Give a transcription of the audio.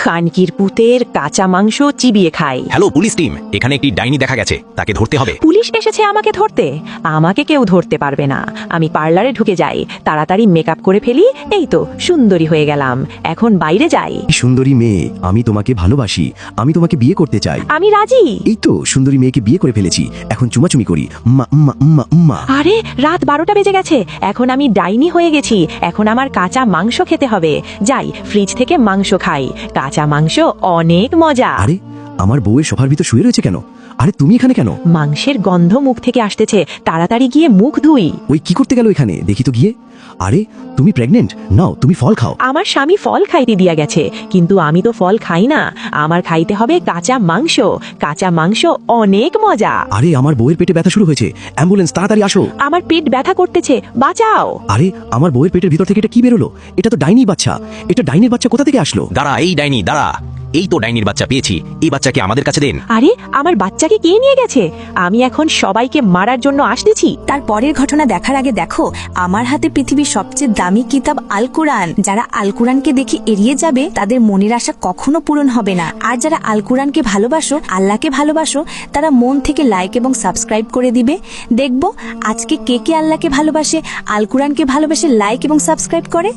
খানকির পুতের কাঁচা মাংস চিবিয়ে খাই। হ্যালো পুলিশ টিম, এখানে একটি ডাইনি দেখা গেছে, তাকে ধরতে হবে। পুলিশ এসেছে আমাকে ধরতে? আমাকে কেউ ধরতে পারবে না। আমি পার্লারে ঢুকে যাই, তাড়াতাড়ি মেকআপ করে ফেলি, এই তো সুন্দরী হয়ে গেলাম। এখন বাইরে যাই। সুন্দরী মেয়ে, আমি তোমাকে ভালোবাসি, আমি তোমাকে বিয়ে করতে চাই। আমি রাজি। এই তো সুন্দরী মেয়েকে বিয়ে করে ফেলেছি, এখন চুমাচুমি করি। উম্মা উম্মা উম্মা উম্মা। আরে রাত 12টা বেজে গেছে, এখন আমি ডাইনি হয়ে গেছি। এখন আমার কাঁচা মাংস খেতে হবে। যাই ফ্রিজ থেকে মাংস খাই, কাঁচা মাংস অনেক মজা। আরে আমার বউয়ের সোফার ভিতর শুয়ে রয়েছে কেন? আরে তুমি এখানে কেন? মাংসের গন্ধ মুখ থেকে আসতেছে, তাড়াতাড়ি গিয়ে মুখ ধুই। ওই কি করতে গেল এখানে, দেখি তো গিয়ে। আরে তুমি প্রেগনেন্ট, নাও তুমি ফল খাও। আমার স্বামী ফল খাইতে দিয়া গেছে, কিন্তু আমি তো ফল খাই না। আমার খাইতে হবে কাঁচা মাংস। কাঁচা মাংস অনেক মজা। আরে আমার বউয়ের পেটে ব্যথা শুরু হয়েছে, অ্যাম্বুলেন্স তাড়াতাড়ি আসো। আমার পেট ব্যথা করতেছে, বাঁচাও। আরে আমার বউয়ের পেটের ভিতর থেকে এটা কি বেরোলো? এটা তো ডাইনির বাচ্চা। এটা ডাইনির বাচ্চা কোথা থেকে আসলো? দাঁড়া এই ডাইনি দাঁড়া, এই তো ডাইনির বাচ্চা পেয়েছি, এই বাচ্চাকে আমাদের কাছে দেন। আরে আমার বাচ্চাকে কে নিয়ে গেছে? আমি এখন সবাইকে মারার জন্য আসতেছি। তার পরের ঘটনা দেখার আগে দেখো, আমার হাতে পৃথিবীর সবচেয়ে দামি কিতাব আল কুরআন। যারা আল কুরআনকে দেখে এড়িয়ে যাবে তাদের মনের আশা কখনো পূরণ হবে না। আর যারা আল কুরআনকে ভালোবাসো, আল্লাহকে ভালোবাসো, তারা মন থেকে লাইক এবং সাবস্ক্রাইব করে দিবে। দেখবো আজকে কে কে আল্লাহকে ভালোবাসে, আল কুরআনকে ভালোবাসে, লাইক এবং সাবস্ক্রাইব করে।